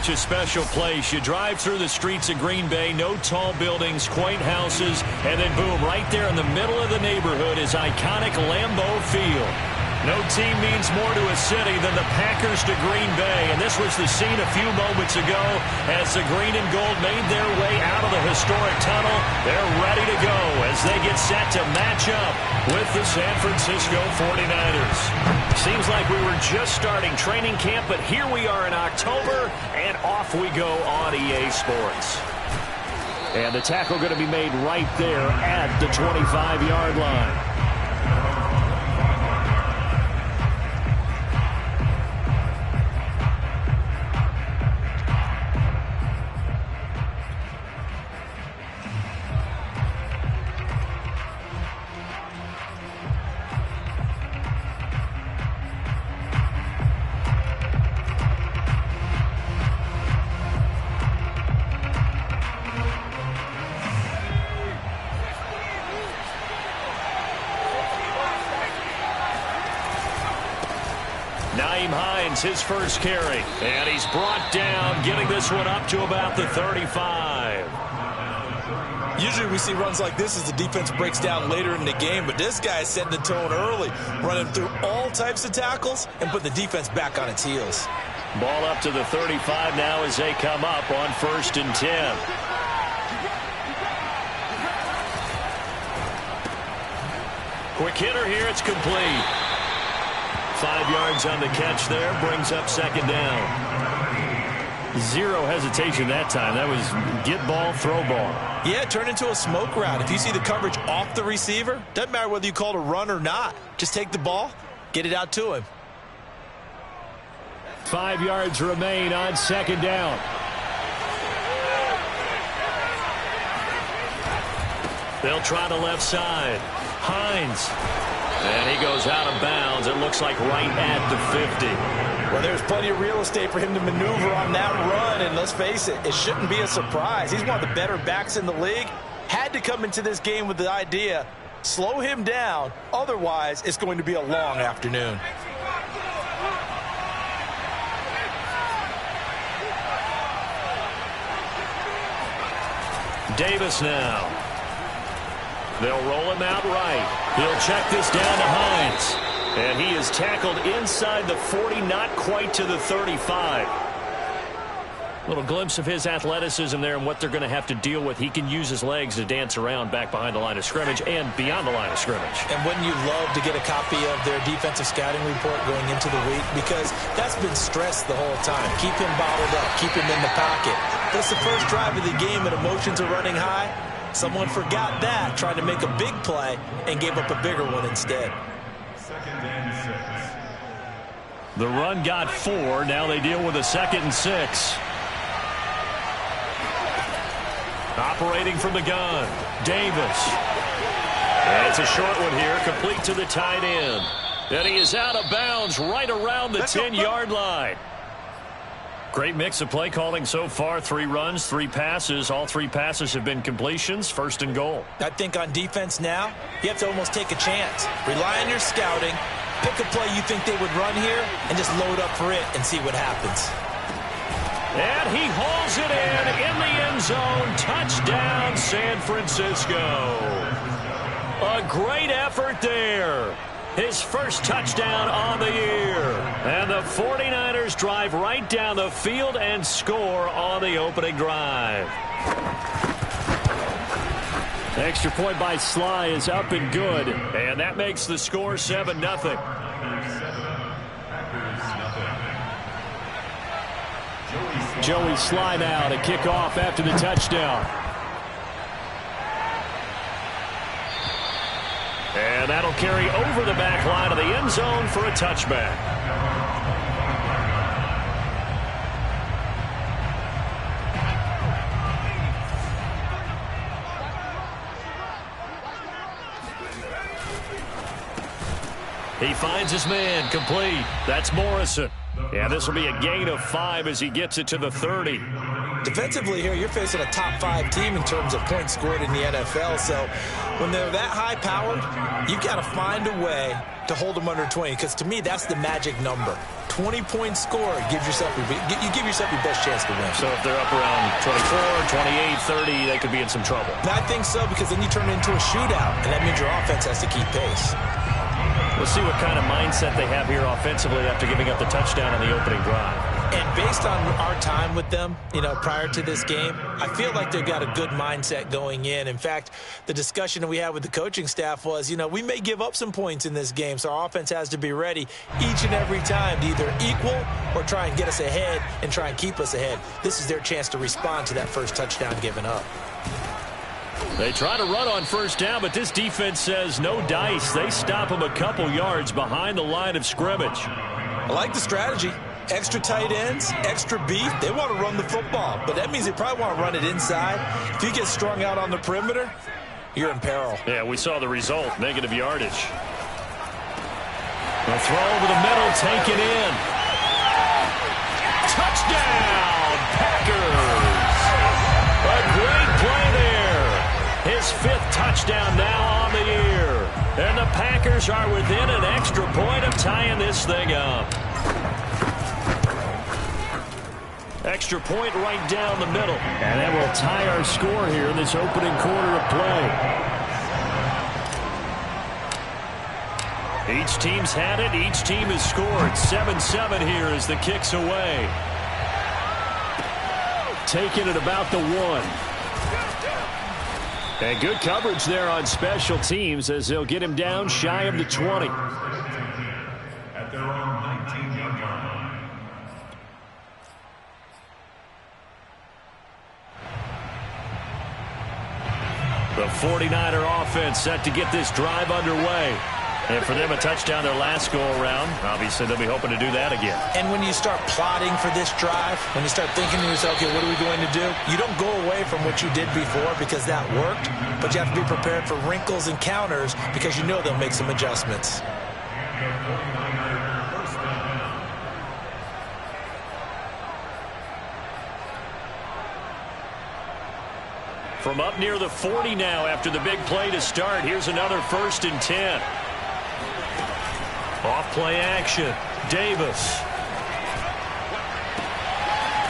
such a special place. You drive through the streets of Green Bay, no tall buildings, quaint houses, and then boom, right there in the middle of the neighborhood is iconic Lambeau Field. No team means more to a city than the Packers to Green Bay, and this was the scene a few moments ago as the green and gold made their way out of the historic tunnel. They're ready to go as they get set to match up with the San Francisco 49ers. Seems like we were just starting training camp, but here we are in October, and off we go on EA Sports. And the tackle going to be made right there at the 25-yard line. His first carry, and he's brought down, getting this one up to about the 35. Usually we see runs like this as the defense breaks down later in the game, but this guy is setting the tone early, running through all types of tackles and putting the defense back on its heels. Ball up to the 35 now as they come up on 1st and 10. Quick hitter here, it's complete. 5 yards on the catch there, brings up 2nd down. Zero hesitation that time. That was get ball, throw ball. Yeah, turn into a smoke route. If you see the coverage off the receiver, doesn't matter whether you call it a run or not. Just take the ball, get it out to him. 5 yards remain on 2nd down. They'll try the left side. Hines. And he goes out of bounds. It looks like right at the 50. Well, there's plenty of real estate for him to maneuver on that run. And let's face it, it shouldn't be a surprise. He's one of the better backs in the league. Had to come into this game with the idea, slow him down. Otherwise, it's going to be a long afternoon. Davis now. They'll roll him out right. He'll check this down to Hines. And he is tackled inside the 40, not quite to the 35. Little glimpse of his athleticism there and what they're going to have to deal with. He can use his legs to dance around back behind the line of scrimmage and beyond the line of scrimmage. And wouldn't you love to get a copy of their defensive scouting report going into the week? Because that's been stressed the whole time. Keep him bottled up. Keep him in the pocket. That's the first drive of the game and emotions are running high. Someone forgot that, tried to make a big play, and gave up a bigger one instead. The run got 4. Now they deal with a 2nd and 6. Operating from the gun, Davis. And it's a short one here, complete to the tight end. And he is out of bounds right around the 10-yard line. Great mix of play calling so far. 3 runs, 3 passes. All 3 passes have been completions. 1st and goal. I think on defense now, you have to almost take a chance. Rely on your scouting. Pick a play you think they would run here and just load up for it and see what happens. And he hauls it in the end zone. Touchdown, San Francisco. A great effort there. His first touchdown on the year. And the 49ers drive right down the field and score on the opening drive. Extra point by Sly is up and good. And that makes the score 7-0. Joey Sly now to kick off after the touchdown. And that'll carry over the back line of the end zone for a touchback. He finds his man, complete. That's Morrison. Yeah, this will be a gain of 5 as he gets it to the 30. Defensively here, you're facing a top 5 team in terms of points scored in the NFL. So when they're that high-powered, you've got to find a way to hold them under 20. Because to me, that's the magic number. 20-point score, you give yourself your best chance to win. So if they're up around 24, 28, 30, they could be in some trouble. And I think so, because then you turn it into a shootout, and that means your offense has to keep pace. We'll see what kind of mindset they have here offensively after giving up the touchdown on the opening drive. And based on our time with them, prior to this game, I feel like they've got a good mindset going in. In fact, the discussion that we had with the coaching staff was, we may give up some points in this game, so our offense has to be ready each and every time to either equal or try and get us ahead and try and keep us ahead. This is their chance to respond to that first touchdown given up. They try to run on first down, but this defense says no dice. They stop them a couple yards behind the line of scrimmage. I like the strategy. Extra tight ends, extra beef. They want to run the football, but that means they probably want to run it inside. If you get strung out on the perimeter, you're in peril. Yeah, we saw the result, negative yardage. The throw over the middle, taken in. Touchdown, Packers! A great play there. His 5th touchdown now on the year. And the Packers are within an extra point of tying this thing up. Extra point right down the middle. And that will tie our score here in this opening quarter of play. Each team's had it. Each team has scored. 7-7 here as the kick's away. Taking it about the 1. And good coverage there on special teams as they'll get him down shy of the 20. At their own 19-yard line. The 49er offense set to get this drive underway. And for them, a touchdown their last go-around. Obviously, they'll be hoping to do that again. And when you start plotting for this drive, when you start thinking to yourself, okay, what are we going to do? You don't go away from what you did before because that worked, but you have to be prepared for wrinkles and counters because you know they'll make some adjustments. From up near the 40 now after the big play to start. Here's another 1st and 10. Off play action. Davis.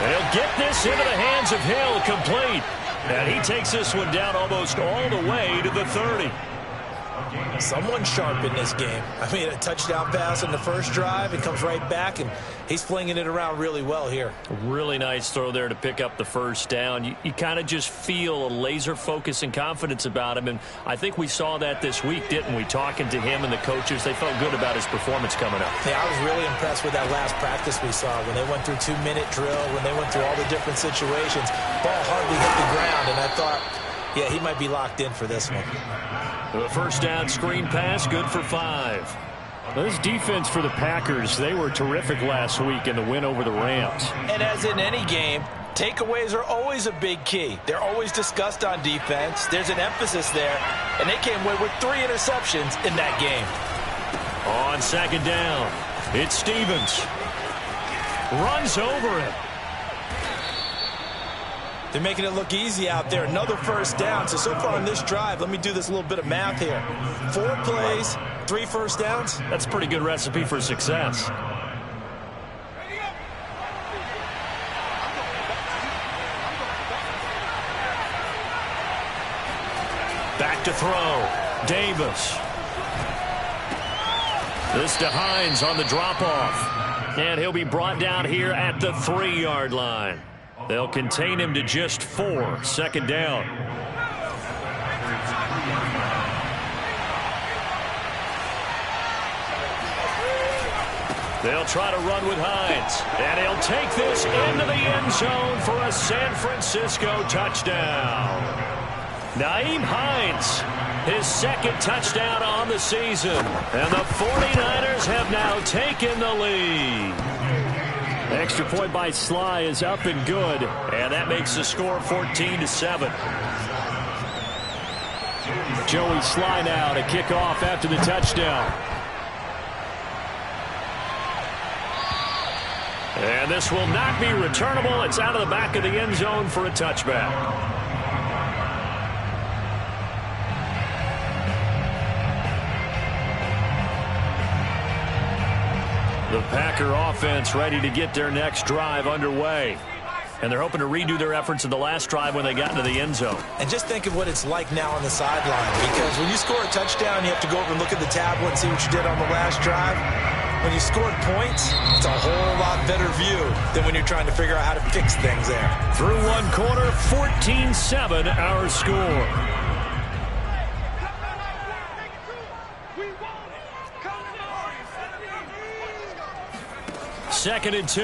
They'll get this into the hands of Hill, complete. And he takes this one down almost all the way to the 30. Someone sharp in this game. I mean, a touchdown pass on the first drive. It comes right back, and he's flinging it around really well here. Really nice throw there to pick up the first down. You kind of just feel a laser focus and confidence about him, and I think we saw that this week, didn't we? Talking to him and the coaches, they felt good about his performance coming up. Yeah, I was really impressed with that last practice we saw when they went through 2-minute drill, when they went through all the different situations. Ball hardly hit the ground, and I thought, yeah, he might be locked in for this one. The first down screen pass, good for 5. This defense for the Packers, they were terrific last week in the win over the Rams. And as in any game, takeaways are always a big key. They're always discussed on defense. There's an emphasis there, and they came away with 3 interceptions in that game. On second down, it's Stevens. Runs over it. They're making it look easy out there. Another first down. So far on this drive, let me do this little bit of math here. 4 plays, 3 first downs. That's a pretty good recipe for success. Back to throw. Davis. This to Hines on the drop-off. And he'll be brought down here at the 3-yard line. They'll contain him to just 4. Second down. They'll try to run with Hines. And he'll take this into the end zone for a San Francisco touchdown. Nyheim Hines, his 2nd touchdown on the season. And the 49ers have now taken the lead. Extra point by Sly is up and good, and that makes the score 14-7. Joey Sly now to kick off after the touchdown. And this will not be returnable. It's out of the back of the end zone for a touchback. The Packer offense ready to get their next drive underway. And they're hoping to redo their efforts in the last drive when they got into the end zone. And just think of what it's like now on the sideline. Because when you score a touchdown, you have to go over and look at the tablet and see what you did on the last drive. When you scored points, it's a whole lot better view than when you're trying to figure out how to fix things there. Through one quarter, 14-7 our score. Second and 2.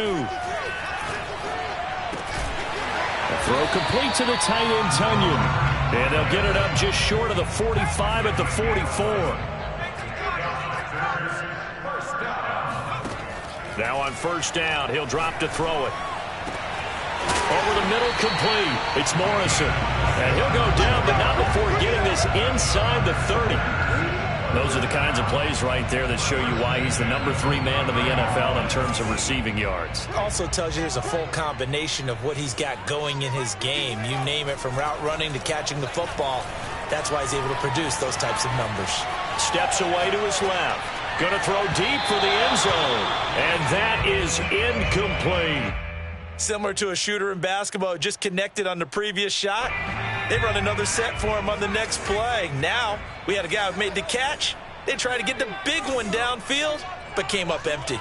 Throw complete to the tight end, Tunyon. And they'll get it up just short of the 45 at the 44. Now on first down, he'll drop to throw it. Over the middle, complete. It's Morrison. And he'll go down, but not before getting this inside the 30. Those are the kinds of plays right there that show you why he's the number 3 man in the NFL in terms of receiving yards. Also tells you there's a full combination of what he's got going in his game. You name it, from route running to catching the football. That's why he's able to produce those types of numbers. Steps away to his left. Going to throw deep for the end zone. And that is incomplete. Similar to a shooter in basketball who just connected on the previous shot. They run another set for him on the next play. Now, we had a guy who made the catch. They tried to get the big one downfield, but came up empty.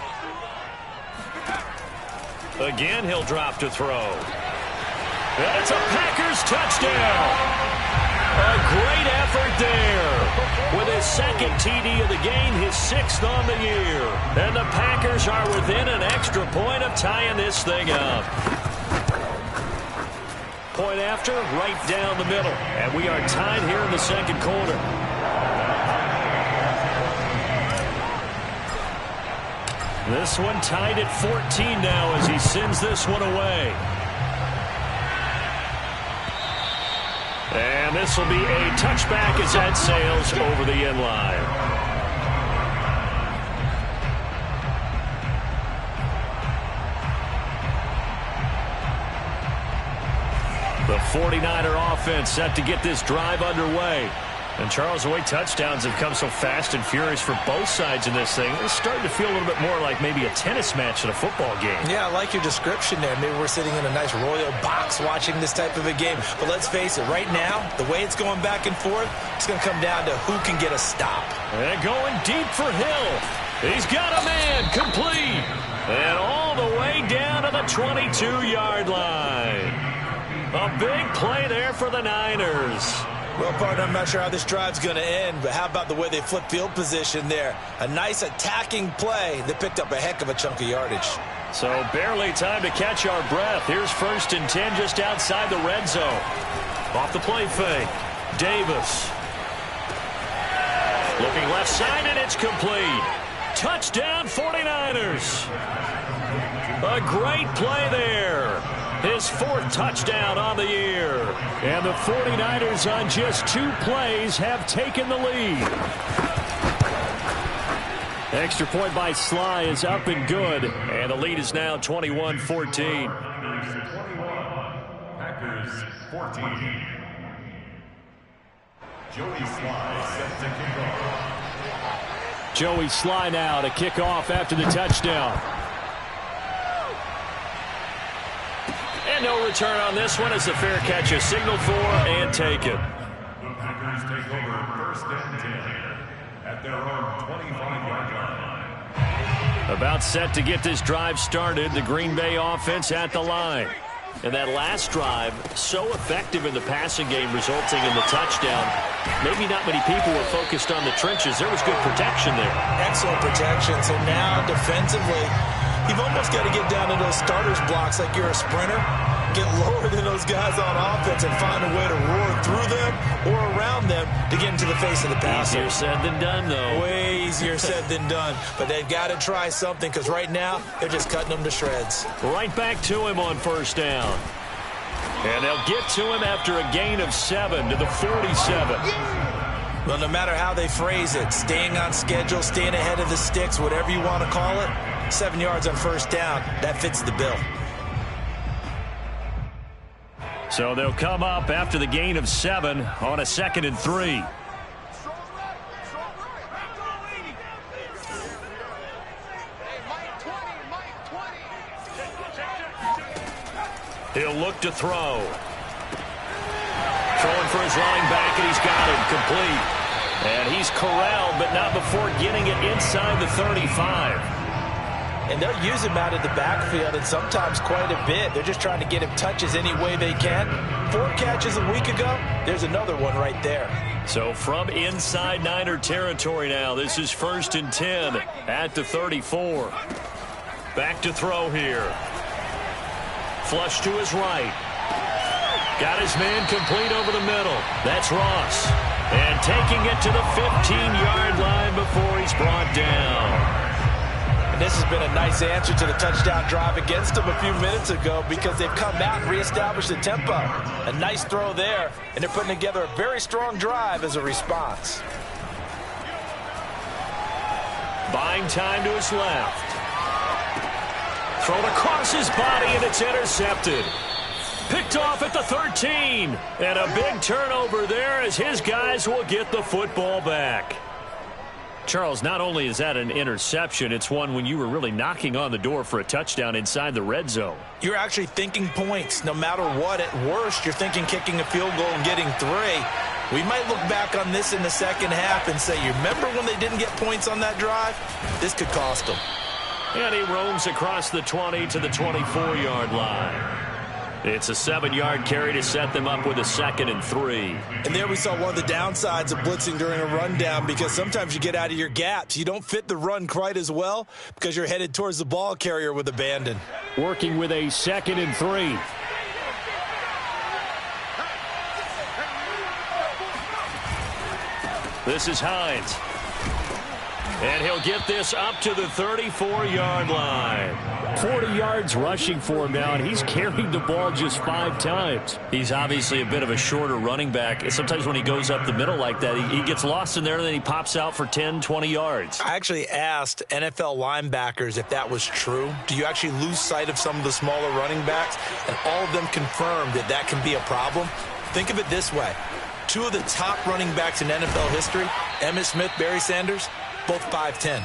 Again, he'll drop to throw. And it's a Packers touchdown. A great effort there. With his second TD of the game, his 6th on the year. And the Packers are within an extra point of tying this thing up. Point after, right down the middle. And we are tied here in the second quarter. This one tied at 14 now as he sends this one away. And this will be a touchback as that sails over the end line. The 49er offense set to get this drive underway. And Charles, the way touchdowns have come so fast and furious for both sides in this thing, it's starting to feel a little bit more like maybe a tennis match in a football game. Yeah, I like your description there. Maybe we're sitting in a nice royal box watching this type of a game. But let's face it, right now, the way it's going back and forth, it's going to come down to who can get a stop. And going deep for Hill. He's got a man, complete. And all the way down to the 22-yard line. A big play there for the Niners. Well, partner, I'm not sure how this drive's going to end, but how about the way they flip field position there? A nice attacking play that picked up a heck of a chunk of yardage. So barely time to catch our breath. Here's 1st and 10 just outside the red zone. Off the play fake. Davis. Looking left side, and it's complete. Touchdown, 49ers. A great play there. His 4th touchdown on the year. And the 49ers on just 2 plays have taken the lead. Extra point by Sly is up and good. And the lead is now 21-14. Packers 14. Joey Sly set to kick off. Joey Sly now to kick off after the touchdown. And no return on this one as the fair catch is signaled for and taken. The Packers take over 1st and 10 at their own 25-yard line. About set to get this drive started. The Green Bay offense at the line. And that last drive, so effective in the passing game, resulting in the touchdown. Maybe not many people were focused on the trenches. There was good protection there. Excellent protection. So now defensively, you've almost got to get down to those starters blocks like you're a sprinter. Get lower than those guys on offense and find a way to roar through them or around them to get into the face of the passer. Easier said than done, though. Way easier said than done. But they've got to try something because right now they're just cutting them to shreds. Right back to him on 1st down. And they'll get to him after a gain of 7 to the 47. Well, no matter how they phrase it, staying on schedule, staying ahead of the sticks, whatever you want to call it, 7 yards on 1st down, that fits the bill. So they'll come up after the gain of 7 on a 2nd and 3. He'll look to throw. Throwing for his running back, and he's got him complete. And he's corralled, but not before getting it inside the 35. And they'll use him out of the backfield, and sometimes quite a bit. They're just trying to get him touches any way they can. 4 catches a week ago. There's another one right there. So from inside Niner territory now, this is 1st and 10 at the 34. Back to throw here. Flush to his right. Got his man complete over the middle. That's Ross. And taking it to the 15-yard line before he's brought down. And this has been a nice answer to the touchdown drive against them a few minutes ago because they've come out and reestablished the tempo. A nice throw there, and they're putting together a very strong drive as a response. Buying time to his left. Thrown across his body, and it's intercepted. Picked off at the 13. And a big turnover there as his guys will get the football back. Charles, not only is that an interception, it's one when you were really knocking on the door for a touchdown inside the red zone. You're actually thinking points. No matter what, at worst, you're thinking kicking a field goal and getting 3. We might look back on this in the second half and say, you remember when they didn't get points on that drive? This could cost them. And he roams across the 20 to the 24-yard line. It's a 7-yard carry to set them up with a 2nd and 3. And there we saw one of the downsides of blitzing during a rundown because sometimes you get out of your gaps. You don't fit the run quite as well because you're headed towards the ball carrier with abandon. Working with a 2nd and 3. This is Hines. And he'll get this up to the 34-yard line. 40 yards rushing for him now, and he's carried the ball just 5 times. He's obviously a bit of a shorter running back. Sometimes when he goes up the middle like that, he gets lost in there, and then he pops out for 10, 20 yards. I actually asked NFL linebackers if that was true. Do you actually lose sight of some of the smaller running backs? And all of them confirmed that that can be a problem. Think of it this way. 2 of the top running backs in NFL history, Emmitt Smith, Barry Sanders, both 5'10".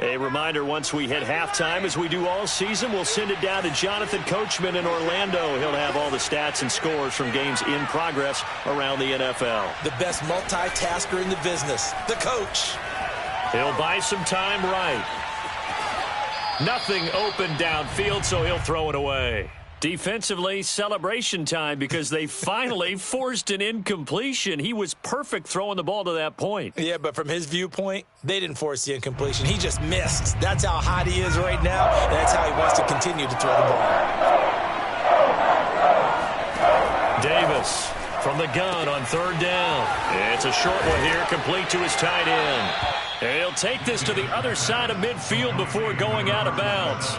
A reminder, once we hit halftime, as we do all season, we'll send it down to Jonathan Coachman in Orlando. He'll have all the stats and scores from games in progress around the NFL. The best multitasker in the business, the coach. He'll buy some time right. Nothing open downfield, so he'll throw it away. Defensively, celebration time because they finally forced an incompletion. He was perfect throwing the ball to that point. Yeah, but from his viewpoint, they didn't force the incompletion. He just missed. That's how hot he is right now, and that's how he wants to continue to throw the ball. Davis from the gun on 3rd down. It's a short one here, complete to his tight end. And he'll take this to the other side of midfield before going out of bounds.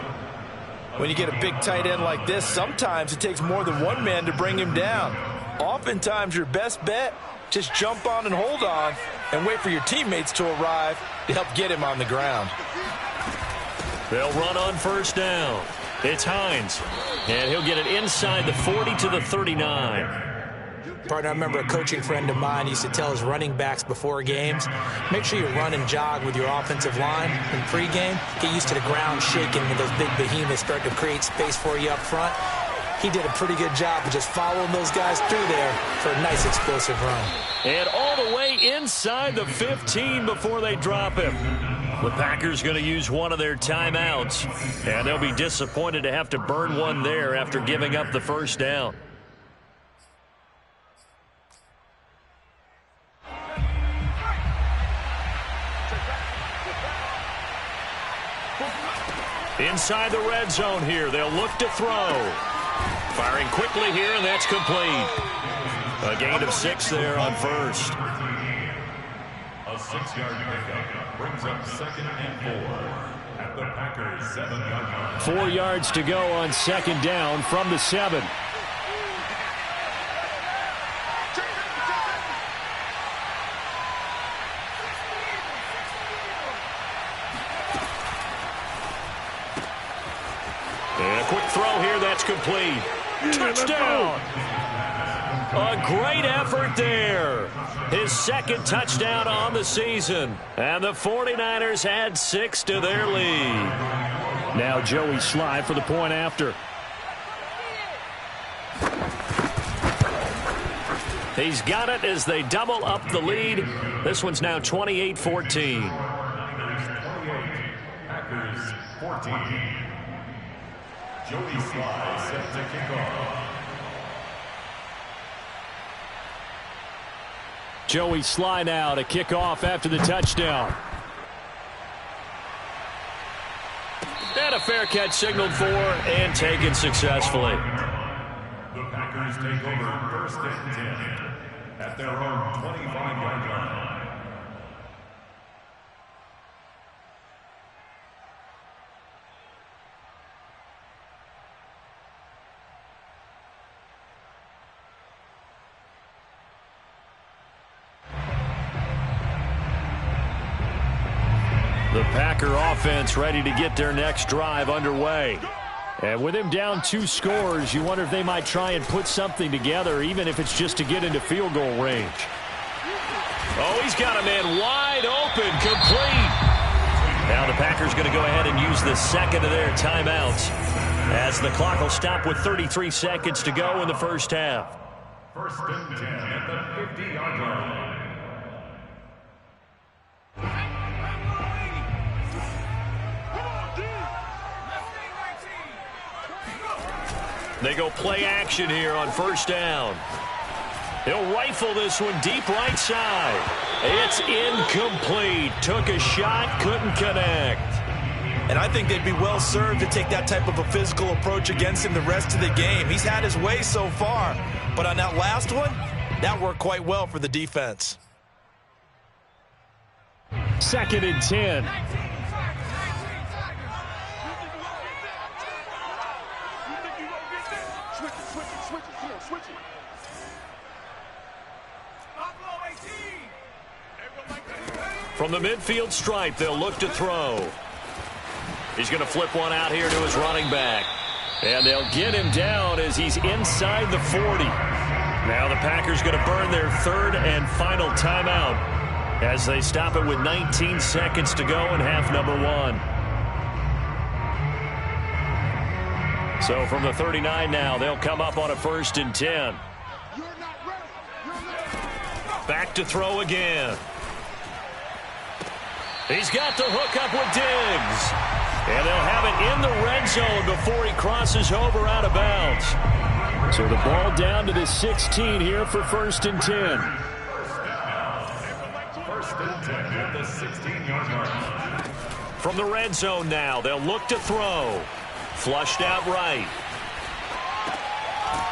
When you get a big tight end like this, sometimes it takes more than one man to bring him down. Oftentimes, your best bet, just jump on and hold on and wait for your teammates to arrive to help get him on the ground. They'll run on 1st down. It's Hines, and he'll get it inside the 40 to the 39. Partner, I remember a coaching friend of mine used to tell his running backs before games, make sure you run and jog with your offensive line in pregame. Get used to the ground shaking when those big behemoths start to create space for you up front. He did a pretty good job of just following those guys through there for a nice explosive run. And all the way inside the 15 before they drop him. The Packers going to use one of their timeouts, and they'll be disappointed to have to burn one there after giving up the 1st down. Inside the red zone here, they'll look to throw. Firing quickly here, and that's complete. A gain of 6 there on 1st. A 6-yard pickup brings up 2nd and 4 at the Packers' 7-yard line. 4 yards to go on 2nd down from the 7. And a quick throw here, that's complete. Touchdown! A great effort there. His second touchdown on the season. And the 49ers add 6 to their lead. Now Joey Slye for the point after. He's got it as they double up the lead. This one's now 28-14. Packers 14. Joey Slye set to kick off. Joey Slye now to kick off after the touchdown. And a fair catch signaled for and taken successfully. The Packers take over first and 10 at their own 25-yard line. The Packer offense ready to get their next drive underway. And with him down 2 scores, you wonder if they might try and put something together, even if it's just to get into field goal range. Oh, he's got a man wide open, complete. Now the Packers going to go ahead and use the second of their timeouts, as the clock will stop with 33 seconds to go in the first half. First and 10 at the 50-yard line. They go play action here on first down. He'll rifle this one deep right side. It's incomplete. Took a shot, couldn't connect. And I think they'd be well served to take that type of a physical approach against him the rest of the game. He's had his way so far, but on that last one, that worked quite well for the defense. Second and 10. From the midfield stripe, they'll look to throw. He's going to flip one out here to his running back. And they'll get him down as he's inside the 40. Now the Packers going to burn their third and final timeout as they stop it with 19 seconds to go in half number 1. So from the 39 now, they'll come up on a first and 10. Back to throw again. He's got the hook up with Diggs. And they'll have it in the red zone before he crosses over out of bounds. So the ball down to the 16 here for first and 10. First and 10 at the 16-yard line. From the red zone now, they'll look to throw. Flushed out right.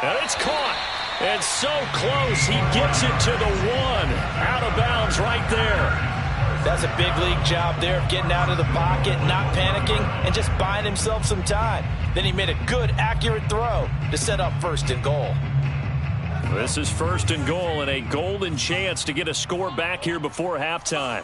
And it's caught. And so close, he gets it to the 1. Out of bounds right there. That's a big league job there of getting out of the pocket, not panicking, and just buying himself some time. Then he made a good, accurate throw to set up first and goal. This is first and goal and a golden chance to get a score back here before halftime.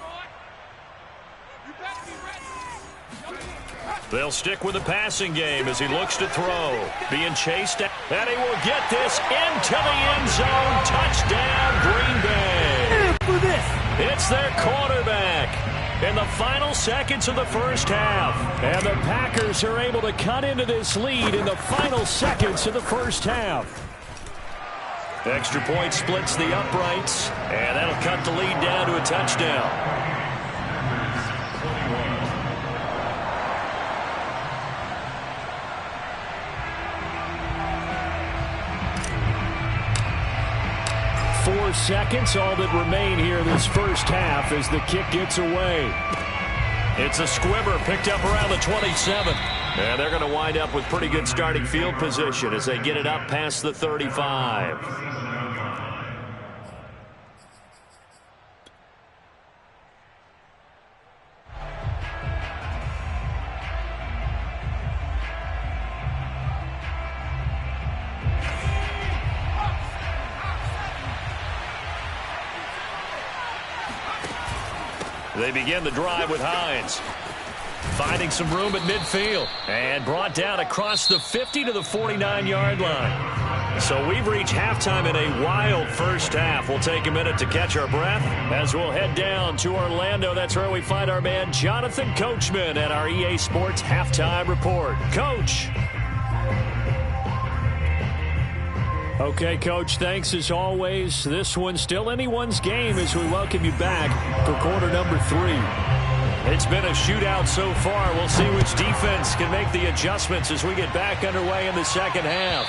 They'll stick with the passing game as he looks to throw. Being chased, and he will get this into the end zone. Touchdown, Green Bay. For this. It's their quarterback in the final seconds of the first half. And the Packers are able to cut into this lead in the final seconds of the first half. Extra point splits the uprights, and that'll cut the lead down to a touchdown. 4 seconds, all that remain here this first half as the kick gets away. It's a squibber picked up around the 27. And they're going to wind up with pretty good starting field position as they get it up past the 35. They begin the drive with Hines. Finding some room at midfield. And brought down across the 50 to the 49-yard line. So we've reached halftime in a wild first half. We'll take a minute to catch our breath as we'll head down to Orlando. That's where we find our man Jonathan Coachman at our EA Sports Halftime Report. Coach. Okay, Coach, thanks as always. This one's still anyone's game as we welcome you back for quarter number 3. It's been a shootout so far. We'll see which defense can make the adjustments as we get back underway in the second half.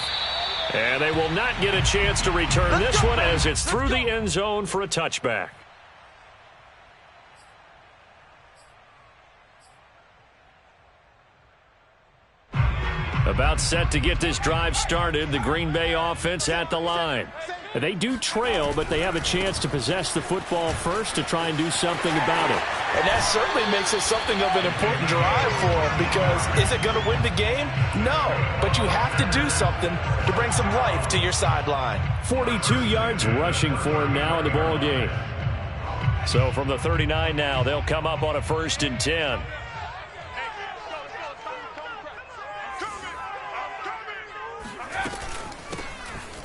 And they will not get a chance to return this one as it's through the end zone for a touchback. About set to get this drive started, the Green Bay offense at the line. They do trail, but they have a chance to possess the football first to try and do something about it. And that certainly makes it something of an important drive for them, because is it going to win the game? No, but you have to do something to bring some life to your sideline. 42 yards rushing for him now in the ball game. So from the 39 now, they'll come up on a 1st and 10.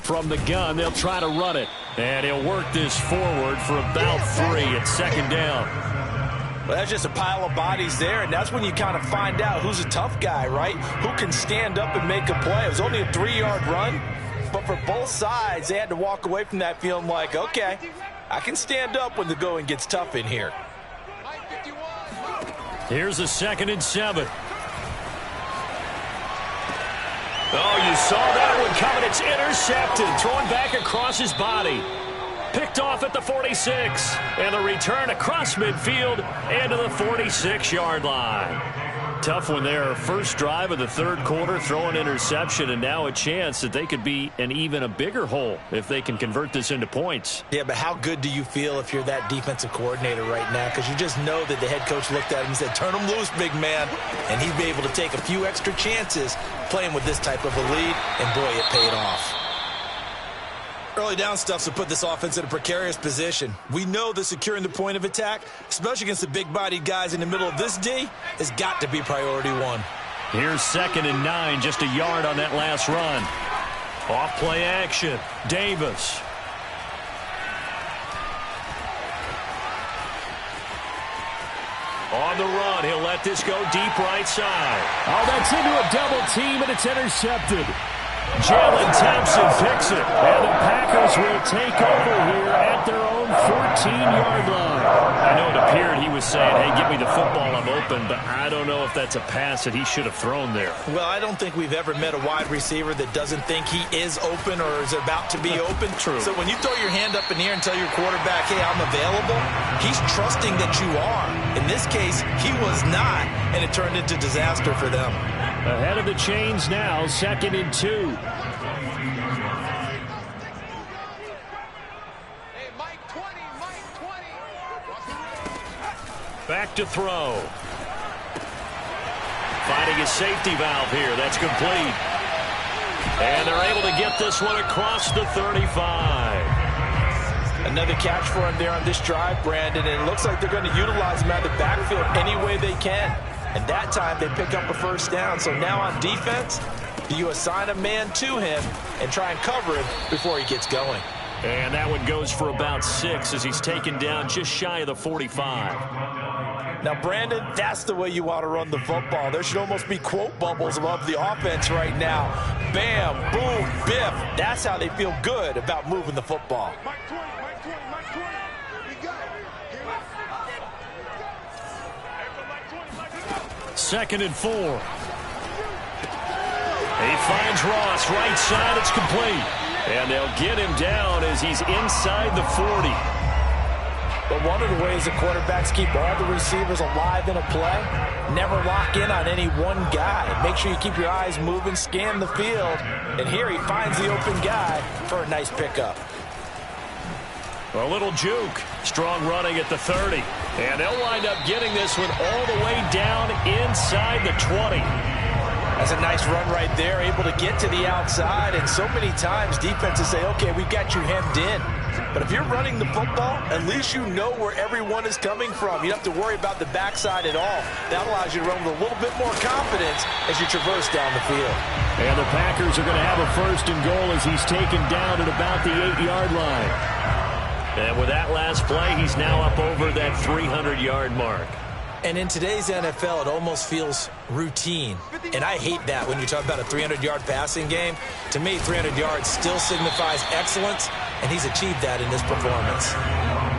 From the gun, they'll try to run it. And he'll work this forward for about 3 at 2nd down. Well, that's just a pile of bodies there, and that's when you kind of find out who's a tough guy, right? Who can stand up and make a play. It was only a 3-yard run, but for both sides, they had to walk away from that feeling like, okay, I can stand up when the going gets tough in here. Here's a 2nd and 7. Oh, you saw that one coming. It's intercepted. Thrown back across his body. Picked off at the 46. And the return across midfield and to the 46-yard line. Tough one there. First drive of the 3rd quarter, throw an interception, and now a chance that they could be in even a bigger hole if they can convert this into points. Yeah, but how good do you feel if you're that defensive coordinator right now? Because you just know that the head coach looked at him and said, turn him loose, big man. And he'd be able to take a few extra chances playing with this type of a lead, and boy, it paid off. Early down stuff to put this offense in a precarious position. We know that securing the point of attack, especially against the big-bodied guys in the middle of this D, has got to be priority 1. Here's 2nd and 9, just a yard on that last run. Off play action, Davis. On the run, he'll let this go deep right side. Oh, that's into a double team, and it's intercepted. Jalen Thompson picks it, and the Packers will take over here at their own 14-yard line. I know it appeared he was saying, hey, give me the football, I'm open, but I don't know if that's a pass that he should have thrown there. Well, I don't think we've ever met a wide receiver that doesn't think he is open or is about to be open. True. So when you throw your hand up in the air and tell your quarterback, hey, I'm available, he's trusting that you are. In this case, he was not, and it turned into disaster for them. Ahead of the chains now, 2nd and 2. Back to throw. Finding his safety valve here. That's complete. And they're able to get this one across the 35. Another catch for him there on this drive, Brandon, and it looks like they're going to utilize him out of the backfield any way they can. And that time they pick up a 1st down. So now on defense, do you assign a man to him and try and cover him before he gets going? And that one goes for about 6 as he's taken down just shy of the 45. Now, Brandon, that's the way you want to run the football. There should almost be quote bubbles above the offense right now. Bam, boom, biff. That's how they feel good about moving the football. 2nd and 4. He finds Ross right side. It's complete. And they'll get him down as he's inside the 40. But one of the ways the quarterbacks keep all the receivers alive in a play, never lock in on any one guy. Make sure you keep your eyes moving, scan the field. And here he finds the open guy for a nice pickup. A little juke. Strong running at the 30. And they'll wind up getting this one all the way down inside the 20. That's a nice run right there, able to get to the outside. And so many times defenses say, okay, we've got you hemmed in. But if you're running the football, at least you know where everyone is coming from. You don't have to worry about the backside at all. That allows you to run with a little bit more confidence as you traverse down the field. And the Packers are going to have a 1st and goal as he's taken down at about the 8-yard line. And with that last play, he's now up over that 300-yard mark. And in today's NFL, it almost feels routine. And I hate that when you talk about a 300-yard passing game. To me, 300 yards still signifies excellence, and he's achieved that in this performance.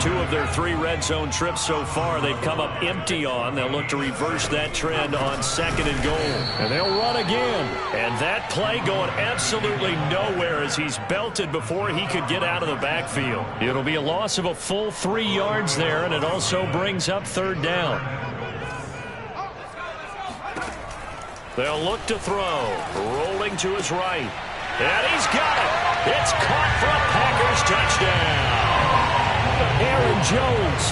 2 of their 3 red zone trips so far, they've come up empty on. They'll look to reverse that trend on 2nd and goal. And they'll run again. And that play going absolutely nowhere as he's belted before he could get out of the backfield. It'll be a loss of a full 3 yards there, and it also brings up 3rd down. They'll look to throw. Rolling to his right. And he's got it. It's caught for a Packers touchdown. Aaron Jones,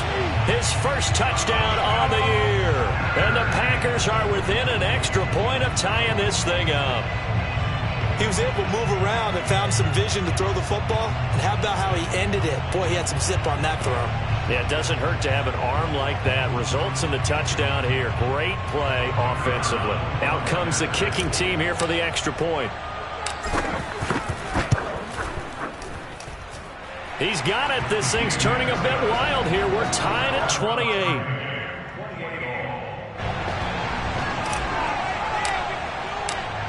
his first touchdown on the year. And the Packers are within an extra point of tying this thing up. He was able to move around and found some vision to throw the football. And how about how he ended it? Boy, he had some zip on that throw. Yeah, it doesn't hurt to have an arm like that. Results in the touchdown here. Great play offensively. Out comes the kicking team here for the extra point. He's got it. This thing's turning a bit wild here. We're tied at 28.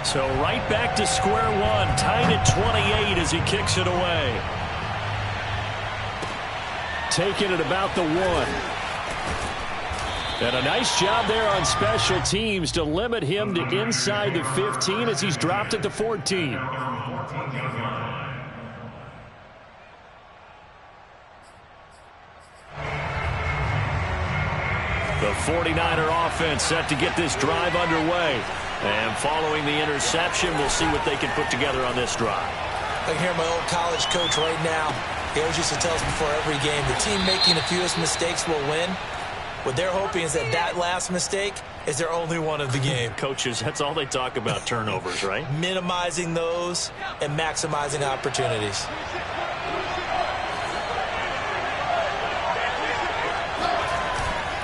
So right back to square one. Tied at 28 as he kicks it away. Taking it about the 1. And a nice job there on special teams to limit him to inside the 15 as he's dropped at the 14. The 49er offense set to get this drive underway. And following the interception, we'll see what they can put together on this drive. I can hear my old college coach right now. He always used to tell us before every game, the team making the fewest mistakes will win. What they're hoping is that last mistake is their only one of the game. Coaches, that's all they talk about, turnovers, right? Minimizing those and maximizing opportunities.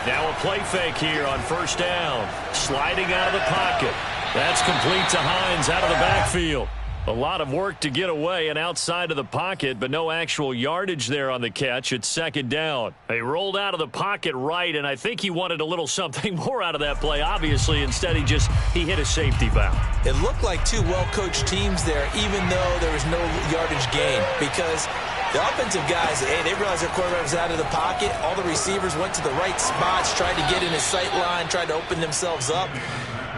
Now a play fake here on 1st down. Sliding out of the pocket. That's complete to Hines out of the backfield. A lot of work to get away and outside of the pocket, but no actual yardage there on the catch. It's 2nd down. They rolled out of the pocket right, and I think he wanted a little something more out of that play, obviously. Instead, he hit a safety valve. It looked like 2 well-coached teams there, even though there was no yardage gain, because the offensive guys, they realized their quarterback was out of the pocket. All the receivers went to the right spots, tried to get in his sight line, tried to open themselves up.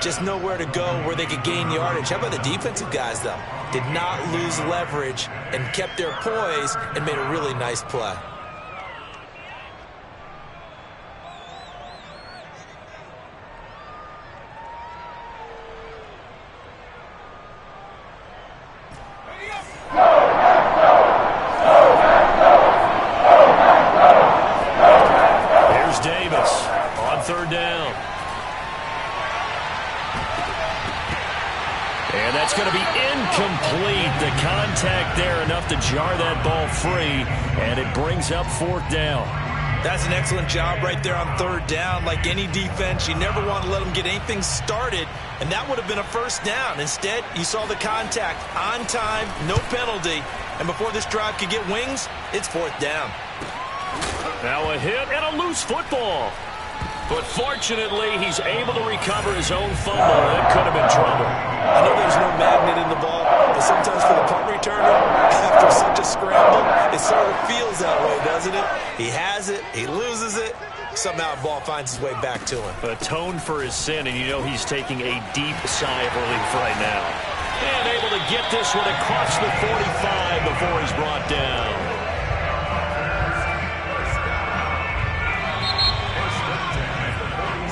Just nowhere to go where they could gain yardage. How about the defensive guys, though? Did not lose leverage and kept their poise and made a really nice play. Here's Davis on 3rd down. And that's going to be incomplete. The contact there enough to jar that ball free, and it brings up 4th down. That's an excellent job right there on 3rd down. Like any defense, you never want to let them get anything started, and that would have been a 1st down. Instead, you saw the contact on time, no penalty, and before this drive could get wings, it's 4th down. Now a hit and a loose football. But fortunately, he's able to recover his own fumble. That could have been trouble. I know there's no magnet in the ball, but sometimes for the punt returner, after such a scramble, it sort of feels that way, doesn't it? He has it, he loses it, somehow the ball finds its way back to him. Atoned for his sin, and you know he's taking a deep sigh of relief right now. And able to get this one across the 45 before he's brought down.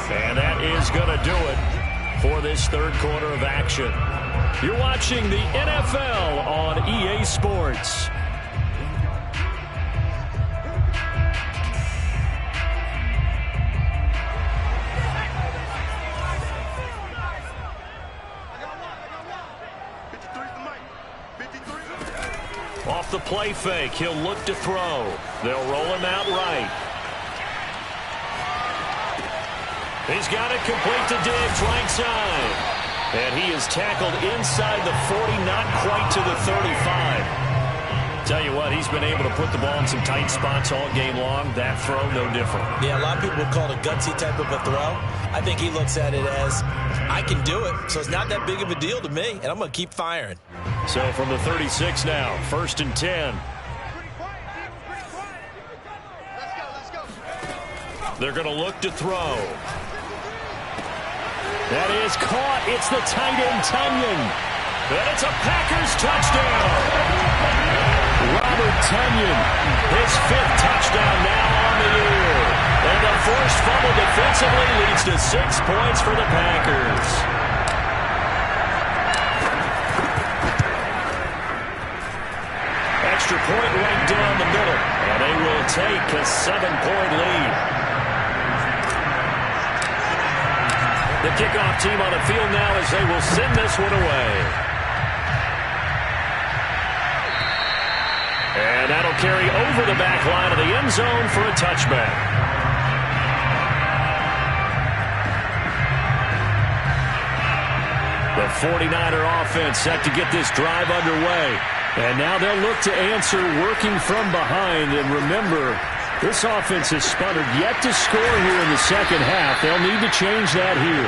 And that is going to do it for this 3rd quarter of action. You're watching the NFL on EA Sports. off the play fake. He'll look to throw. They'll roll him out right. He's got it complete to Diggs, right side. And he is tackled inside the 40, not quite to the 35. Tell you what, he's been able to put the ball in some tight spots all game long. That throw, no different. Yeah, a lot of people would call it a gutsy type of a throw. I think he looks at it as, I can do it, so it's not that big of a deal to me, and I'm going to keep firing. So from the 36 now, 1st and 10. They're going to look to throw. That is caught. It's the tight end, Tunyon. And it's a Packers touchdown. Robert Tunyon, his 5th touchdown now on the year. And the forced fumble defensively leads to 6 points for the Packers. Extra point right down the middle. And they will take a 7-point lead. The kickoff team on the field now as they will send this one away. And that'll carry over the back line of the end zone for a touchback. The 49er offense set to get this drive underway. And now they'll look to answer working from behind. And remember, this offense has sputtered yet to score here in the second half. They'll need to change that here.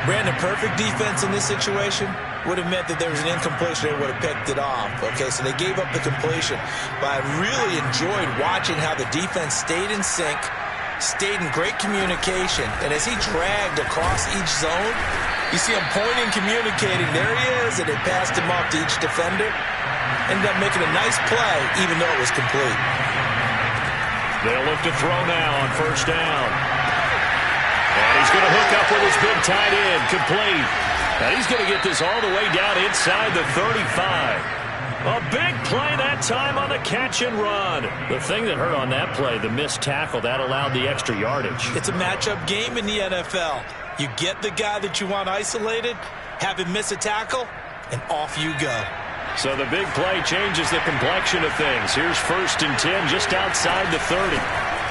Brandon, perfect defense in this situation would have meant that there was an incompletion. They would have picked it off. Okay, so they gave up the completion. But I really enjoyed watching how the defense stayed in sync, stayed in great communication. And as he dragged across each zone, you see him pointing, communicating. There he is, and they passed him off to each defender. Ended up making a nice play, even though it was complete. They'll look to throw now on 1st down. And he's going to hook up with his big tight end, complete. And he's going to get this all the way down inside the 35. A big play that time on the catch and run. The thing that hurt on that play, the missed tackle, that allowed the extra yardage. It's a matchup game in the NFL. You get the guy that you want isolated, have him miss a tackle, and off you go. So the big play changes the complexion of things. Here's 1st and 10 just outside the 30.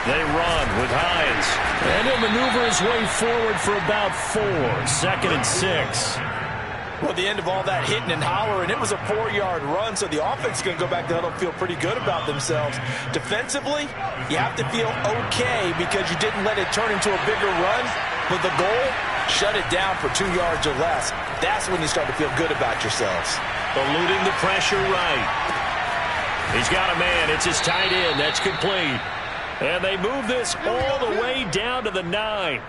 They run with Hines. And he'll maneuver his way forward for about 4. 2nd and 6. Well, the end of all that hitting and hollering, it was a 4-yard run, so the offense is going to go back to huddle and feel pretty good about themselves. Defensively, you have to feel okay because you didn't let it turn into a bigger run. But the goal, shut it down for 2 yards or less. That's when you start to feel good about yourselves. Eluding the pressure right. He's got a man. It's his tight end. That's complete. And they move this all the way down to the 9.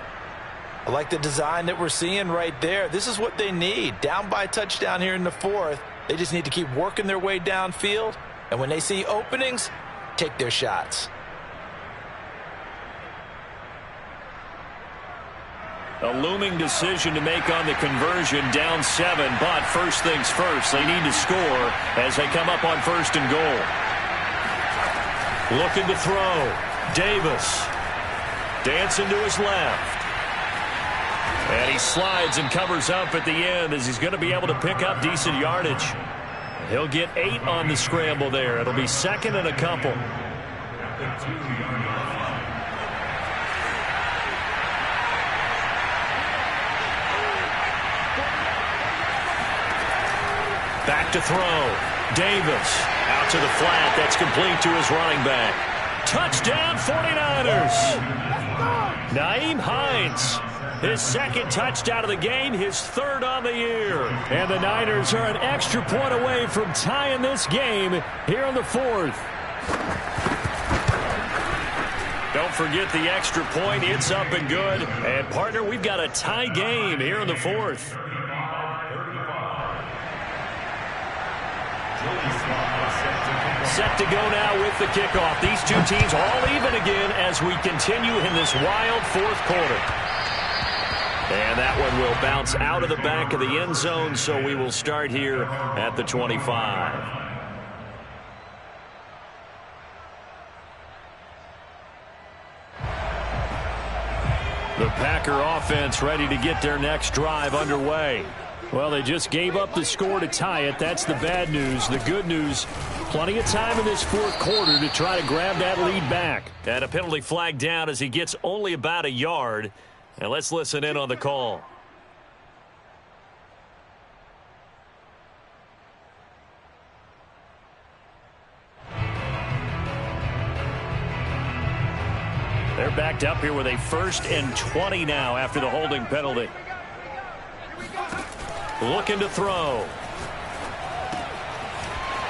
I like the design that we're seeing right there. This is what they need. Down by a touchdown here in the 4th. They just need to keep working their way downfield. And when they see openings, take their shots. A looming decision to make on the conversion, down 7. But first things first, they need to score as they come up on 1st and goal. Looking to throw. Davis. Dancing to his left. And he slides and covers up at the end as he's going to be able to pick up decent yardage. He'll get 8 on the scramble there. It'll be 2nd and a couple. Back to throw. Davis out to the flat. That's complete to his running back. Touchdown 49ers. Nyheim Hines. His 2nd touchdown of the game, his 3rd on the year. And the Niners are an extra point away from tying this game here in the 4th. Don't forget the extra point. It's up and good. And, partner, we've got a tie game here in the 4th. Set to go now with the kickoff. These two teams all even again as we continue in this wild 4th quarter. And that one will bounce out of the back of the end zone, so we will start here at the 25. The Packer offense ready to get their next drive underway. Well, they just gave up the score to tie it. That's the bad news. The good news, plenty of time in this fourth quarter to try to grab that lead back. And a penalty flag down as he gets only about a yard. And let's listen in on the call. They're backed up here with a 1st and 20 now after the holding penalty. Looking to throw.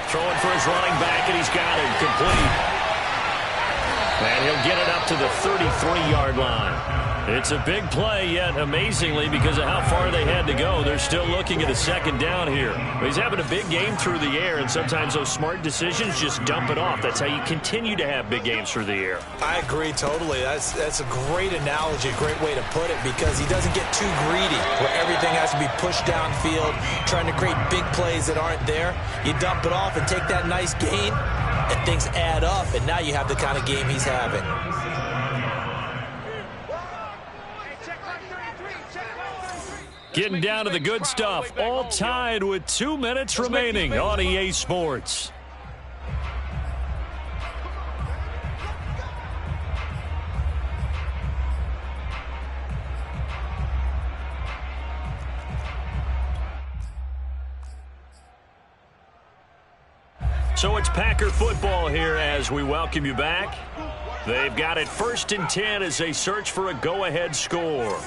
Throwing for his running back, and he's got it. Complete. And he'll get it up to the 33-yard line. It's a big play, yet amazingly, because of how far they had to go, they're still looking at a 2nd down here. But he's having a big game through the air, and sometimes those smart decisions just dump it off. That's how you continue to have big games through the air. I agree totally. That's a great analogy, a great way to put it, because he doesn't get too greedy where everything has to be pushed downfield, trying to create big plays that aren't there. You dump it off and take that nice gain, and things add up, and now you have the kind of game he's having. Getting down to the good stuff. All tied with 2 minutes remaining on EA Sports. So it's Packer football here as we welcome you back. They've got it 1st and 10 as they search for a go-ahead score.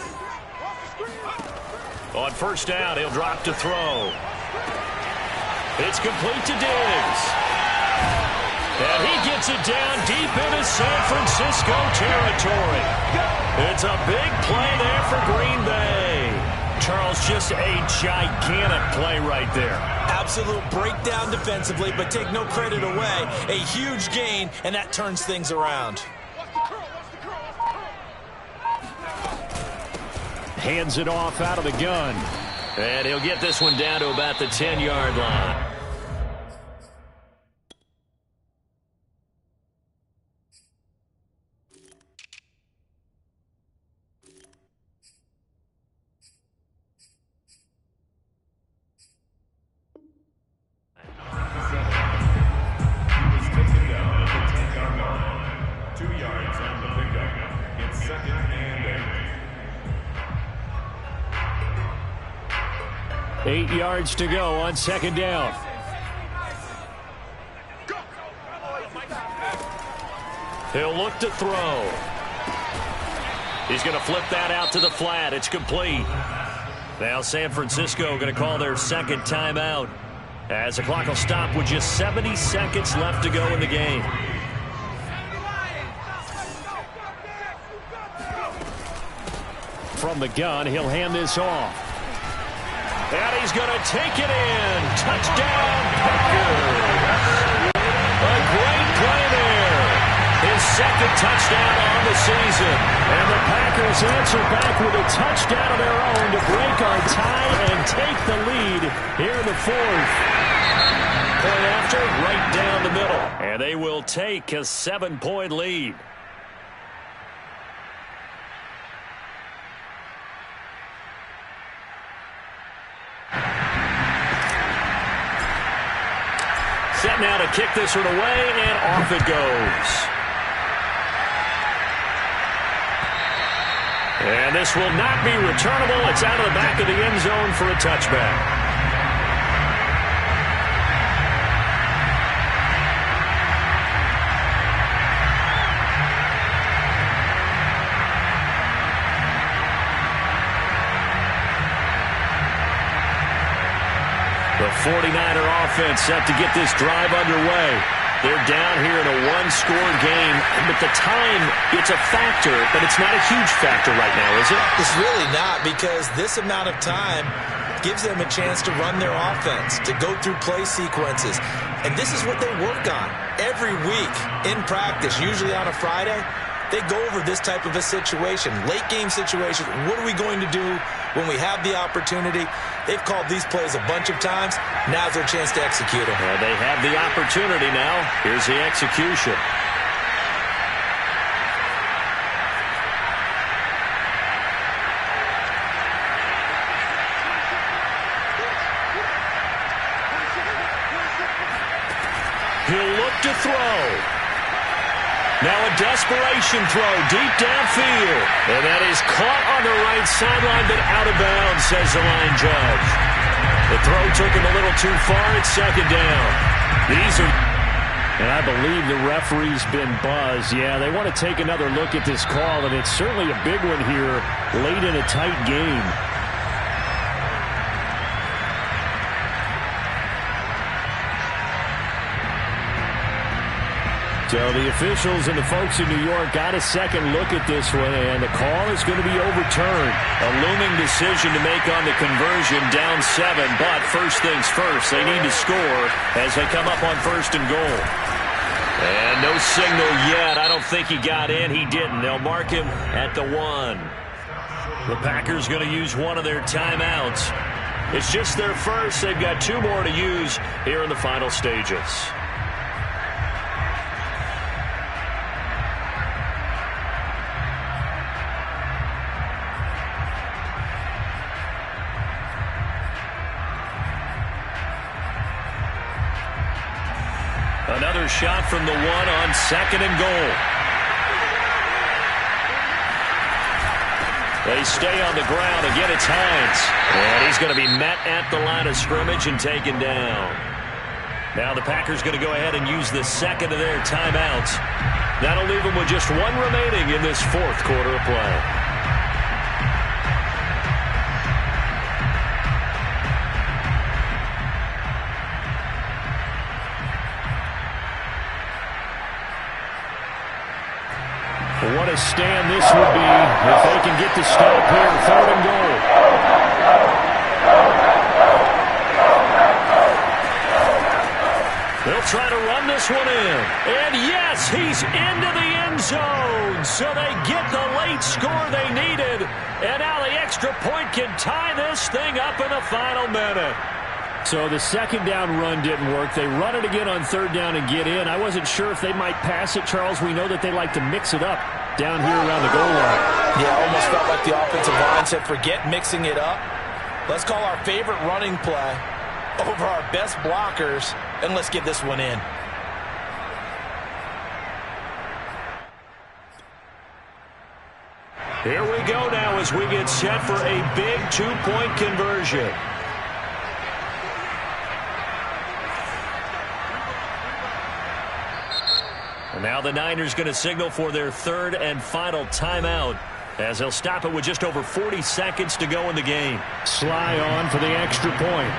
On 1st down, he'll drop to throw. It's complete to Diggs. And he gets it down deep into San Francisco territory. It's a big play there for Green Bay. Charles, just a gigantic play right there. Absolute breakdown defensively, but take no credit away. A huge gain, and that turns things around. Hands it off out of the gun. And he'll get this one down to about the 10-yard line. Eight yards to go on 2nd down. He'll look to throw. He's going to flip that out to the flat. It's complete. Now San Francisco going to call their 2nd timeout as the clock will stop with just 70 seconds left to go in the game. From the gun, he'll hand this off. And he's going to take it in. Touchdown, Packers. A great play there. His 2nd touchdown on the season. And the Packers answer back with a touchdown of their own to break our tie and take the lead here in the 4th. Play after, right down the middle. And they will take a 7-point lead. Set now to kick this one away, and off it goes. And this will not be returnable. It's out of the back of the end zone for a touchback. The 49er offense set to get this drive underway. They're down here in a one-score game, but the time, it's a factor, but it's not a huge factor right now, is it? It's really not, because this amount of time gives them a chance to run their offense, to go through play sequences. And this is what they work on every week in practice, usually on a Friday. They go over this type of a situation, late game situation. What are we going to do when we have the opportunity? They've called these plays a bunch of times. Now's their chance to execute them. Well, they have the opportunity now. Here's the execution. throw. Now a desperation throw deep downfield. And that is caught on the right sideline, but out of bounds, says the line judge. The throw took him a little too far. It's second down. And I believe the referee's been buzzed. Yeah, they want to take another look at this call, and it's certainly a big one here late in a tight game. So the officials and the folks in New York got a second look at this one, and the call is going to be overturned. A looming decision to make on the conversion, down 7, but first things first, they need to score as they come up on first and goal. And no signal yet. I don't think he got in. He didn't. They'll mark him at the 1. The Packers going to use one of their timeouts. It's just their first. They've got 2 more to use here in the final stages. Another shot from the 1 on second and goal. They stay on the ground. Again, it's Hines. And he's going to be met at the line of scrimmage and taken down. Now the Packers going to go ahead and use the second of their timeouts. That'll leave them with just 1 remaining in this fourth quarter of play. What a stand this would be if they can get the stop here, third and goal. They'll try to run this one in. And yes, he's into the end zone. So they get the late score they needed. And now the extra point can tie this thing up in the final minute. So the second down run didn't work. They run it again on third down and get in. I wasn't sure if they might pass it, Charles. We know that they like to mix it up down here around the goal line. Yeah, almost felt like the offensive line said, forget mixing it up. Let's call our favorite running play over our best blockers, and let's get this one in. Here we go now as we get set for a big 2-point conversion. And now the Niners going to signal for their third and final timeout as they'll stop it with just over 40 seconds to go in the game. Sly on for the extra point.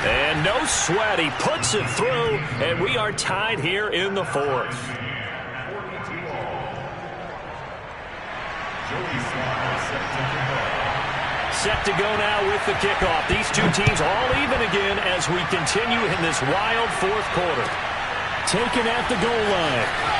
And no sweat. He puts it through, and we are tied here in the fourth. Set to go now with the kickoff. These two teams all even again as we continue in this wild fourth quarter. Taken at the goal line.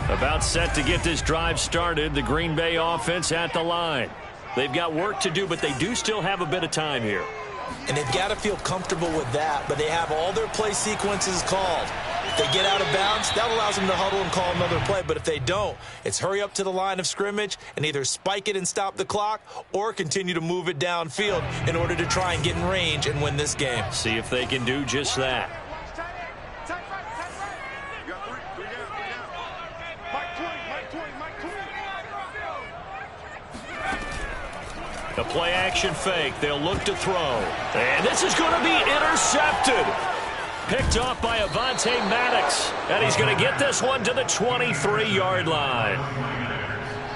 About set to get this drive started. The Green Bay offense at the line. They've got work to do, but they do still have a bit of time here. And they've got to feel comfortable with that, but they have all their play sequences called. If they get out of bounds, that allows them to huddle and call another play. But if they don't, it's hurry up to the line of scrimmage and either spike it and stop the clock or continue to move it downfield in order to try and get in range and win this game. See if they can do just that. The play action fake. They'll look to throw. And this is going to be intercepted. Picked off by Avonte Maddox. And he's going to get this one to the 23-yard line.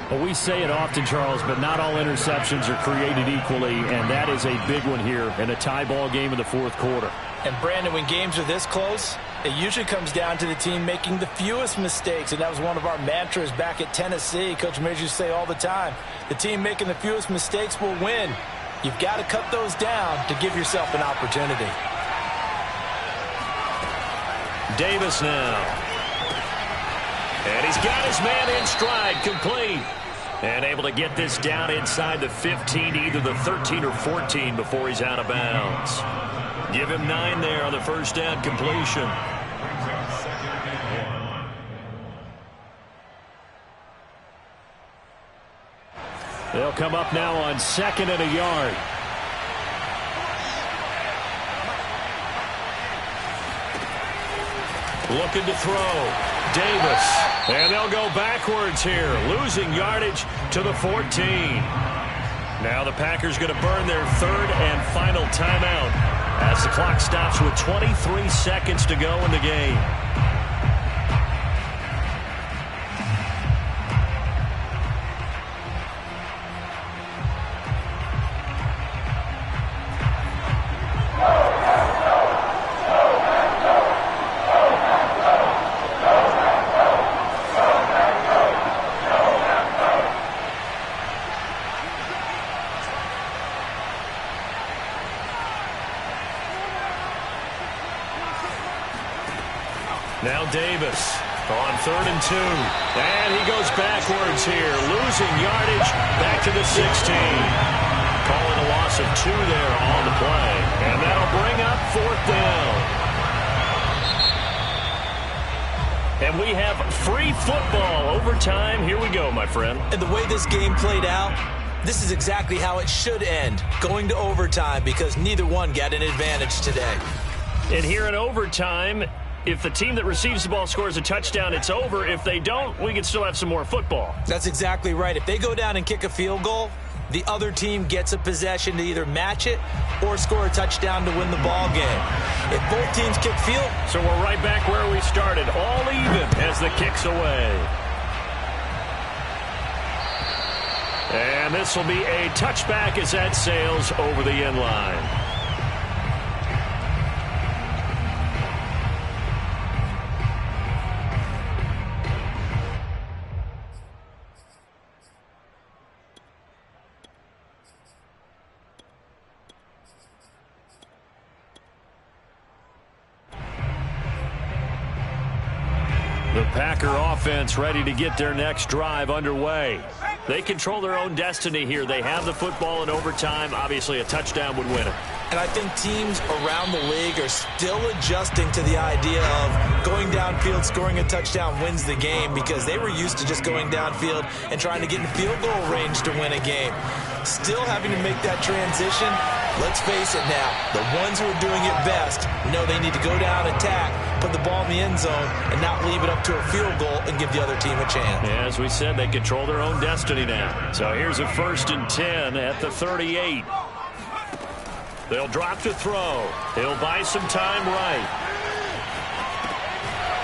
Well, we say it often, Charles, but not all interceptions are created equally. And that is a big one here in a tie ball game in the fourth quarter. And, Brandon, when games are this close, it usually comes down to the team making the fewest mistakes, and that was one of our mantras back at Tennessee. Coach Majors used to say all the time, the team making the fewest mistakes will win. You've got to cut those down to give yourself an opportunity. Davis now. And he's got his man in stride, complete. And able to get this down inside the 15, either the 13 or 14 before he's out of bounds. Give him 9 there on the first down completion. They'll come up now on 2nd and a yard. Looking to throw. Davis. And they'll go backwards here, losing yardage to the 14. Now the Packers going to burn their 3rd and final timeout as the clock stops with 23 seconds to go in the game. Now Davis on 3rd and 2. And he goes backwards here, losing yardage back to the 16. Calling a loss of 2 there on the play. And that'll bring up 4th down. And we have free football overtime. Here we go, my friend. And the way this game played out, this is exactly how it should end, going to overtime, because neither one got an advantage today. And here in overtime, if the team that receives the ball scores a touchdown, it's over. If they don't, we can still have some more football. That's exactly right. If they go down and kick a field goal, the other team gets a possession to either match it or score a touchdown to win the ball game. If both teams kick field... So we're right back where we started, all even as the kick's away. And this will be a touchback as that sails over the end line. The Packer offense ready to get their next drive underway. They control their own destiny here. They have the football in overtime. Obviously, a touchdown would win it. And I think teams around the league are still adjusting to the idea of going downfield, scoring a touchdown wins the game, because they were used to just going downfield and trying to get in field goal range to win a game. Still having to make that transition. Let's face it now, the ones who are doing it best know they need to go down, attack, put the ball in the end zone, and not leave it up to a field goal and give the other team a chance. Yeah, as we said, they control their own destiny now. So here's a 1st and 10 at the 38. They'll drop to throw. He'll buy some time right.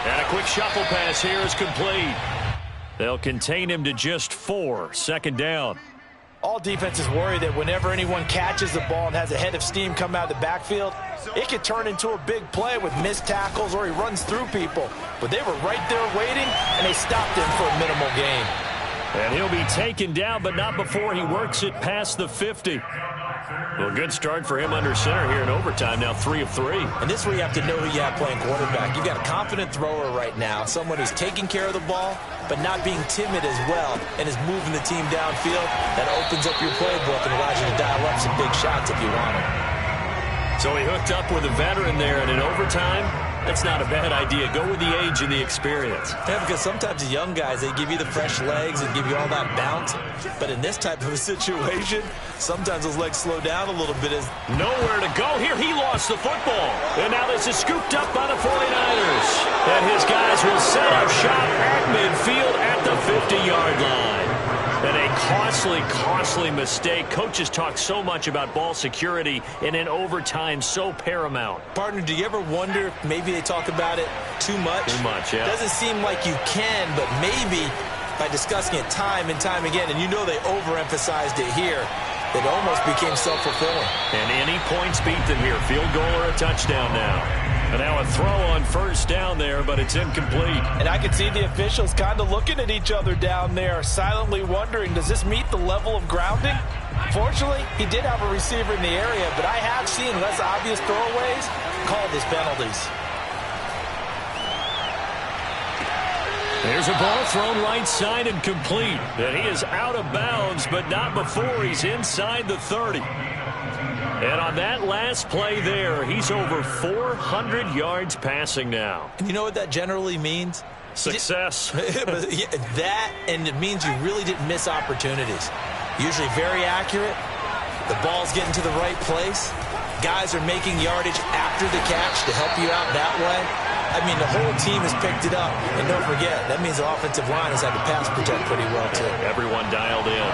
And a quick shuffle pass here is complete. They'll contain him to just 4. 2nd down. All defenses worry that whenever anyone catches the ball and has a head of steam come out of the backfield, it could turn into a big play with missed tackles or he runs through people. But they were right there waiting, and they stopped him for a minimal gain. And he'll be taken down, but not before he works it past the 50. Well, good start for him under center here in overtime. Now 3 of 3. And this is where you have to know who you have playing quarterback. You've got a confident thrower right now, someone who's taking care of the ball, but not being timid as well, and is moving the team downfield. That opens up your playbook and allows you to dial up some big shots if you want them. So he hooked up with a veteran there, and in overtime, that's not a bad idea. Go with the age and the experience. Yeah, because sometimes the young guys, they give you the fresh legs and give you all that bounce. But in this type of a situation, sometimes those legs slow down a little bit. As nowhere to go here. He lost the football. And now this is scooped up by the 49ers. And his guys will set up shop at midfield at the 50-yard line. And a costly mistake. Coaches talk so much about ball security, and in overtime, so paramount. Partner, do you ever wonder if maybe they talk about it too much? Too much, yeah. Doesn't seem like you can, but maybe by discussing it time and time again, and you know they overemphasized it here, it almost became self-fulfilling. And any points beat them here. Field goal or a touchdown now. And now a throw on 1st down there, but it's incomplete. And I could see the officials kind of looking at each other down there, silently wondering, does this meet the level of grounding? Fortunately, he did have a receiver in the area, but I have seen less obvious throwaways called as penalties. There's a ball thrown right side and complete. And he is out of bounds, but not before he's inside the 30. And on that last play there, he's over 400 yards passing now. And you know what that generally means? Success. That, and it means you really didn't miss opportunities. Usually very accurate. The ball's getting to the right place. Guys are making yardage after the catch to help you out that way. I mean, the whole team has picked it up. And don't forget, that means the offensive line has had to pass protect pretty well, too. Everyone dialed in.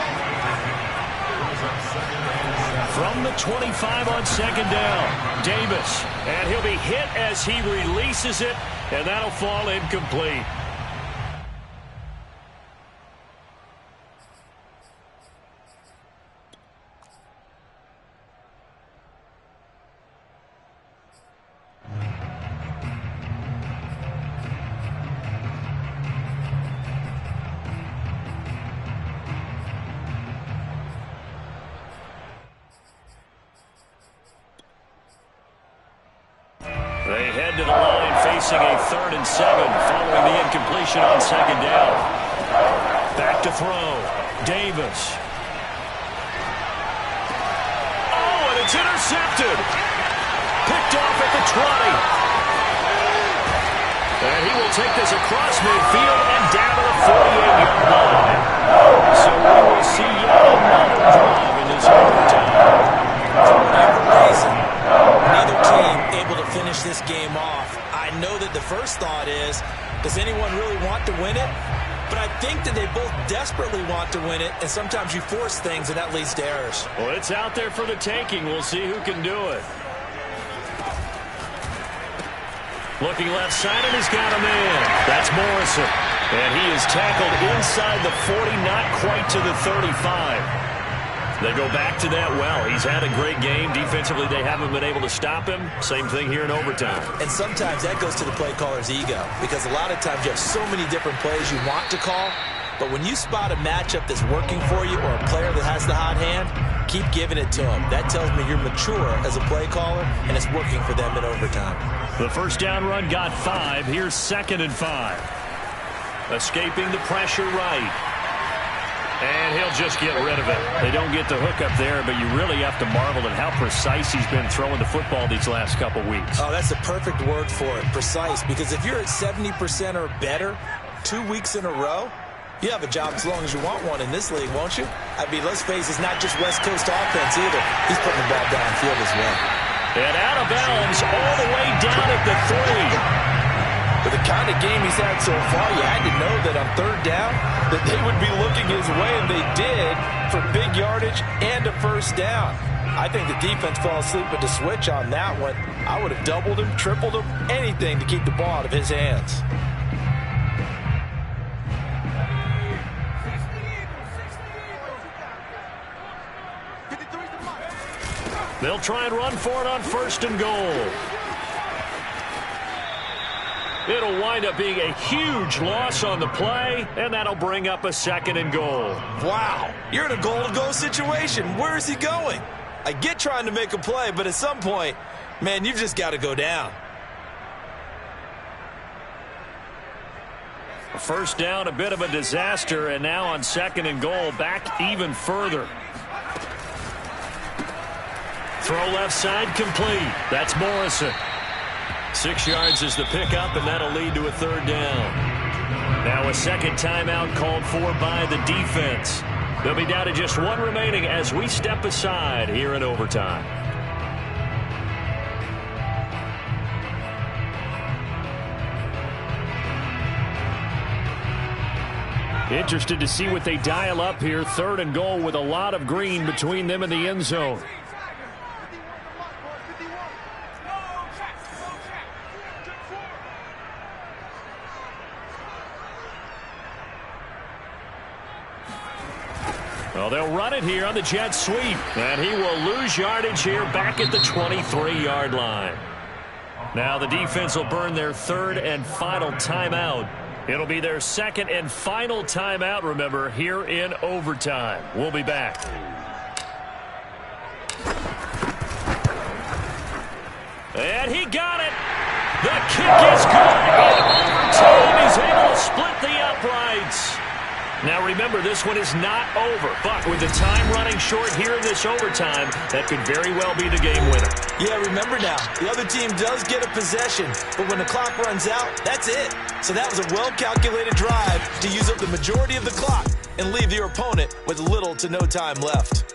From the 25 on second down, Davis. And he'll be hit as he releases it, and that'll fall incomplete. They head to the line facing a 3rd and 7 following the incompletion on second down. Back to throw. Davis. Oh, and it's intercepted. Picked off at the 20. And he will take this across midfield and down to the 48-yard line. So we will see yet another drive in this overtime. For whatever reason, neither team able to finish this game off. I know that the first thought is, does anyone really want to win it? But I think that they both desperately want to win it, and sometimes you force things, and that leads to errors. Well, it's out there for the taking. We'll see who can do it. Looking left side, and he's got him in. That's Morrison. And he is tackled inside the 40, not quite to the 35. They go back to that well. He's had a great game. Defensively, they haven't been able to stop him. Same thing here in overtime. And sometimes that goes to the play caller's ego, because a lot of times you have so many different plays you want to call, but when you spot a matchup that's working for you or a player that has the hot hand, keep giving it to him. That tells me you're mature as a play caller, and it's working for them in overtime. The first down run got 5. Here's 2nd and 5. Escaping the pressure right. And he'll just get rid of it. They don't get the hook up there, but you really have to marvel at how precise he's been throwing the football these last couple weeks. Oh, that's the perfect word for it, precise. Because if you're at 70% or better 2 weeks in a row, you have a job as long as you want one in this league, won't you? I mean, let's face it, it's not just West Coast offense either. He's putting the ball downfield as well. And out of bounds all the way down at the 3. With the kind of game he's had so far, you had to know that on 3rd down that they would be looking his way, and they did, for big yardage and a first down. I think the defense fell asleep with the switch on that one. I would have doubled him, tripled him, anything to keep the ball out of his hands. They'll try and run for it on 1st and goal. It'll wind up being a huge loss on the play, and that'll bring up a 2nd and goal. Wow, you're in a goal-to-go situation. Where is he going? I get trying to make a play, but at some point, man, you've just got to go down. First down, a bit of a disaster, and now on 2nd and goal, back even further. Throw left side complete. That's Morrison. 6 yards is the pickup, and that'll lead to a 3rd down. Now a second timeout called for by the defense. They'll be down to just 1 remaining as we step aside here in overtime. Interested to see what they dial up here. 3rd and goal with a lot of green between them and the end zone. Well, they'll run it here on the jet sweep. And he will lose yardage here back at the 23-yard line. Now the defense will burn their 3rd and final timeout. It'll be their 2nd and final timeout, remember, here in overtime. We'll be back. And he got it. The kick is good. In overtime, he's able to split the Now remember, this one is not over, but with the time running short here in this overtime, that could very well be the game winner. Yeah, remember now, the other team does get a possession, but when the clock runs out, that's it. So that was a well-calculated drive to use up the majority of the clock and leave your opponent with little to no time left.